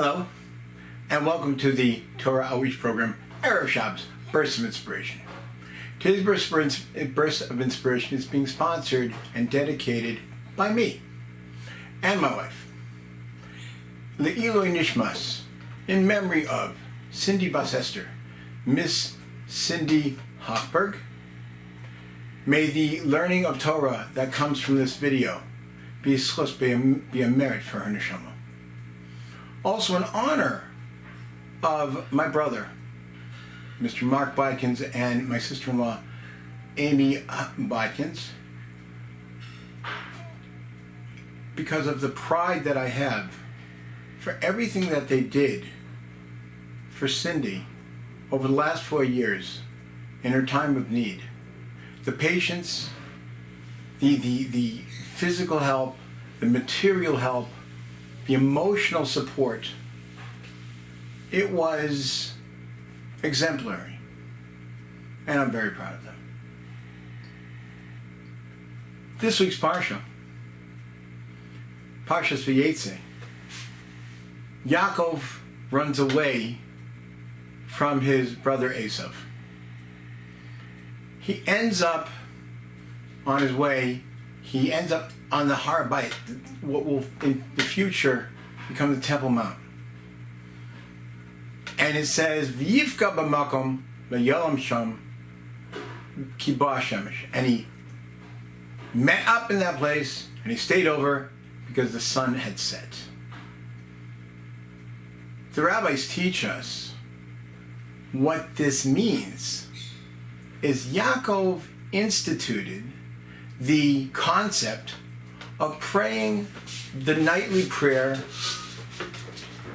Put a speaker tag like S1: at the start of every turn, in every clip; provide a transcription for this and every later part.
S1: Hello, and welcome to the Torah Outreach Program, Erev Shabbos, Burst of Inspiration. Today's Burst of Inspiration is being sponsored and dedicated by me and my wife. Le'iloi Nishmas, in memory of Cindy Bas Esther, Miss Cindy Hochberg. May the learning of Torah that comes from this video be a merit for her neshama. Also in honor of my brother, Mr. Mark Bodkins, and my sister-in-law, Amy Bodkins, because of the pride that I have for everything that they did for Cindy over the last 4 years in her time of need. The patience, the physical help, the material help, the emotional support. It was exemplary, and I'm very proud of them. This week's Parshas Vayetze. Yaakov runs away from his brother Esav. He ends up on his way. He ends up on the Har Bayit, what will in the future become the Temple Mount. And it says, V'yifka b'makom v'yolam sham ki ba shemesh. And he met up in that place, and he stayed over because the sun had set. The rabbis teach us what this means is Yaakov instituted the concept of praying the nightly prayer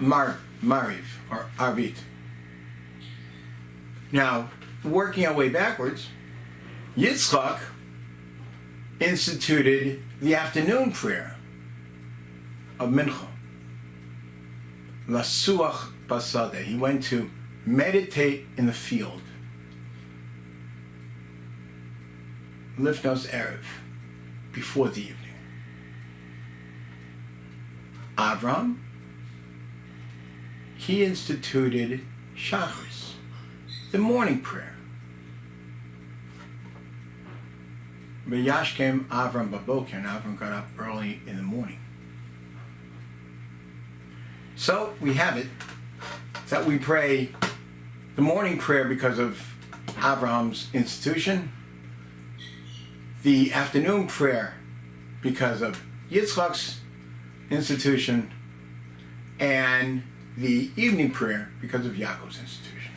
S1: Mariv or Arvit. Now, working our way backwards, Yitzchak instituted the afternoon prayer of Mincha. Lasuach basade. He went to meditate in the field. Lifnos Erev, before the evening. Avraham, he instituted Shabbos, the morning prayer. Vayashkem Avraham baboker, and Avraham got up early in the morning. So we have it that we pray the morning prayer because of Avraham's institution, the afternoon prayer because of Yitzchak's institution, and the evening prayer because of Yaakov's institution.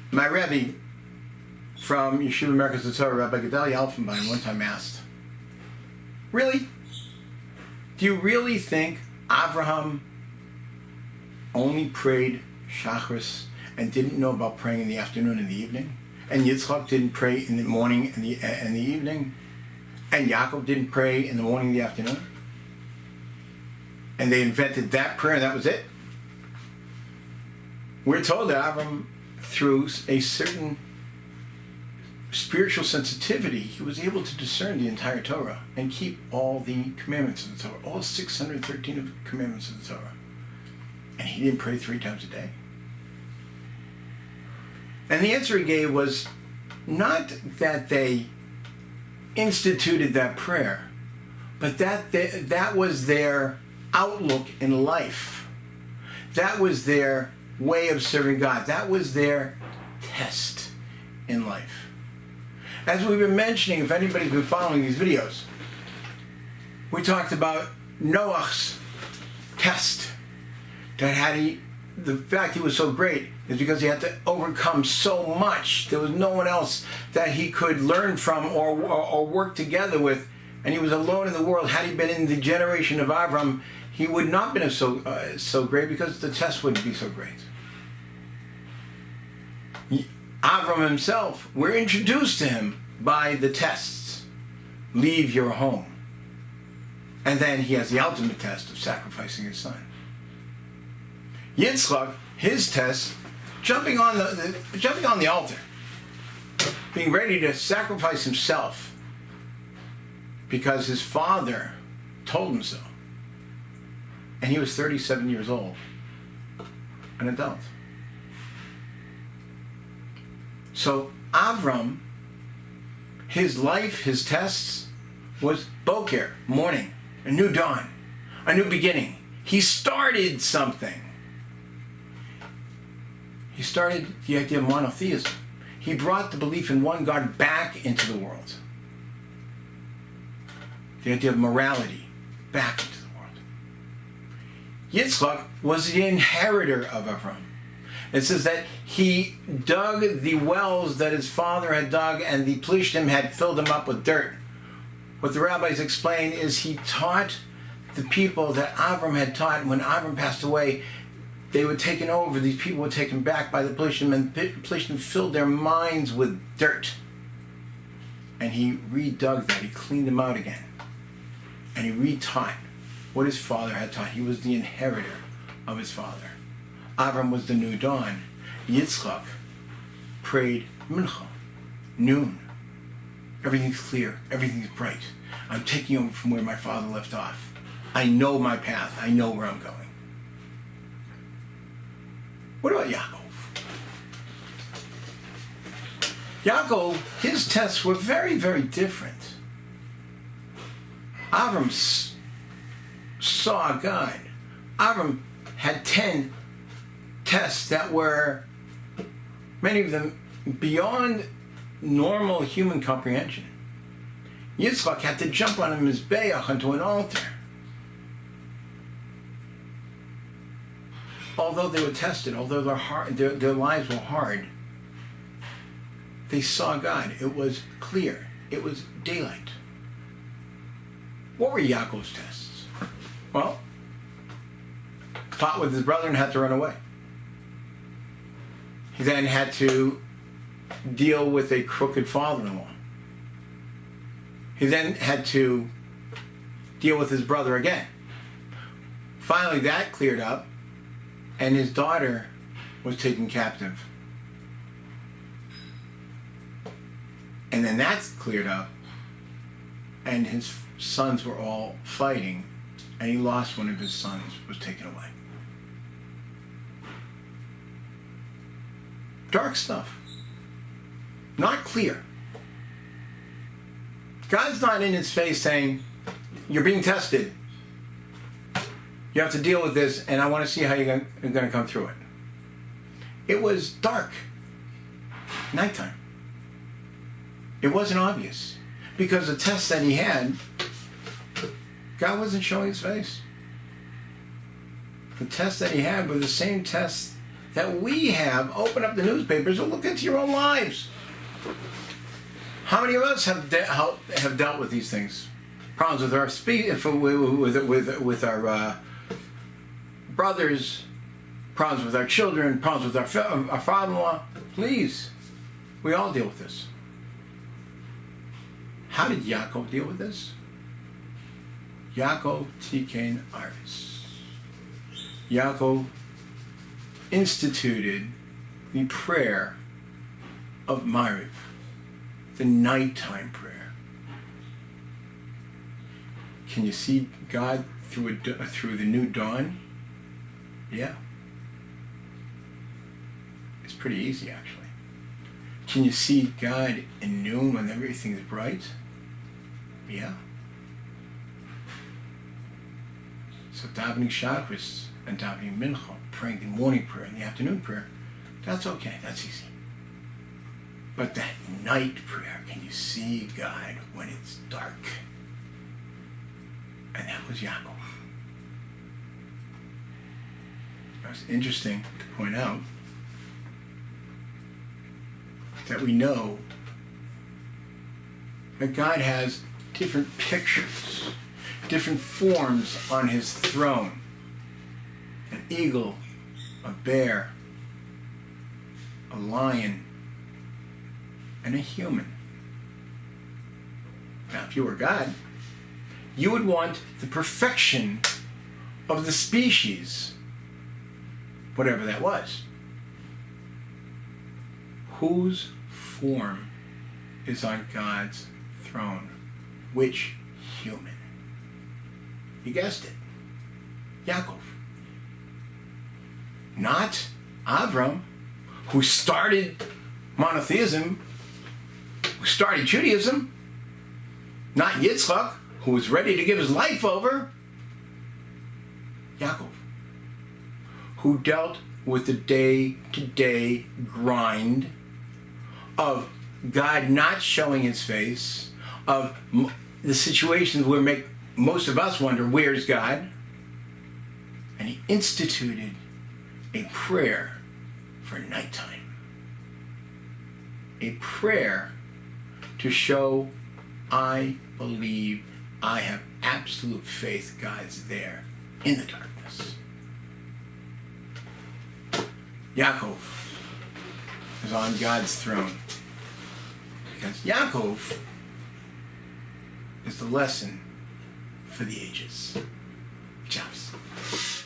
S1: My Rebbe from Yeshiva Americas of Torah, Rabbi Gedalia Elfenbein, one time asked, really? Do you really think Avraham only prayed Shacharis and didn't know about praying in the afternoon and the evening? And Yitzchak didn't pray in the morning and the evening? And Yaakov didn't pray in the morning and the afternoon? And they invented that prayer and that was it? We're told that Avraham, through a certain spiritual sensitivity, he was able to discern the entire Torah and keep all the commandments of the Torah, all 613 of the commandments of the Torah. And he didn't pray 3 times a day. And the answer he gave was not that they instituted that prayer, but that was their outlook in life. That was their way of serving God. That was their test in life. As we've been mentioning, if anybody's been following these videos, we talked about Noah's test. The fact he was so great is because he had to overcome so much. There was no one else that he could learn from or work together with, and he was alone in the world. Had he been in the generation of Avraham, he would not have been so great because the test wouldn't be so great. Avraham himself, we're introduced to him by the tests. Leave your home. And then he has the ultimate test of sacrificing his son. Yitzchak, his test, jumping on the altar, being ready to sacrifice himself because his father told him so. And he was 37 years old, an adult. So Avraham, his life, his tests, was Boker, morning, a new dawn, a new beginning. He started something. He started the idea of monotheism. He brought the belief in one God back into the world. The idea of morality back into the world. Yitzchak was the inheritor of Avraham. It says that he dug the wells that his father had dug, and the Plishtim had filled them up with dirt. What the rabbis explain is he taught the people that Avraham had taught. When Avraham passed away, they were taken over. These people were taken back by the Plishtim, and the Plishtim filled their minds with dirt. And he redug that. He cleaned them out again. And he retaught what his father had taught. He was the inheritor of his father. Avraham was the new dawn. Yitzchak prayed mincha, noon. Everything's clear. Everything's bright. I'm taking over from where my father left off. I know my path. I know where I'm going. What about Yaakov? Yaakov, his tests were very, very different. Avraham saw God. Avraham had 10 tests that were, many of them, beyond normal human comprehension. Yitzchak had to jump on a mizbeach onto an altar. Although they were tested, although their lives were hard, they saw God. It was clear. It was daylight. What were Yaakov's tests? Well, fought with his brother and had to run away. He then had to deal with a crooked father-in-law. He then had to deal with his brother again. Finally, that cleared up, and his daughter was taken captive. And then that's cleared up, and his sons were all fighting, and he lost one of his sons, was taken away. Dark stuff. Not clear. God's not in his face saying, you're being tested. You have to deal with this, and I want to see how you're going to come through it. It was dark. Nighttime. It wasn't obvious. Because the test that he had, God wasn't showing his face. The tests that he had were the same tests that we have. Open up the newspapers and look into your own lives. How many of us have dealt with these things? Problems with our with our brothers, problems with our children, problems with our father-in-law. Please, we all deal with this. How did Yaakov deal with this? Yaakov tiken arvis. Yaakov instituted the prayer of Mariv, the nighttime prayer. Can you see God through the new dawn? Yeah. It's pretty easy, actually. Can you see God in noon when everything's bright? Yeah. So davening Shabbos and davening Mincha, praying the morning prayer and the afternoon prayer, that's okay, that's easy. But that night prayer, can you see God when it's dark? And that was Yaakov. It's interesting to point out that we know that God has different pictures, different forms on his throne. An eagle, a bear, a lion, and a human. Now, if you were God, you would want the perfection of the species, whatever that was. Whose form is on God's throne? Which human? You guessed it. Yaakov. Not Avraham, who started monotheism, who started Judaism. Not Yitzchak, who was ready to give his life over. Yaakov, who dealt with the day-to-day grind of God not showing his face, of the situations where make most of us wonder, where's God? And he instituted a prayer for nighttime. A prayer to show, I believe, I have absolute faith God's there in the darkness. Yaakov is on God's throne because Yaakov is the lesson for the ages. Shabbos.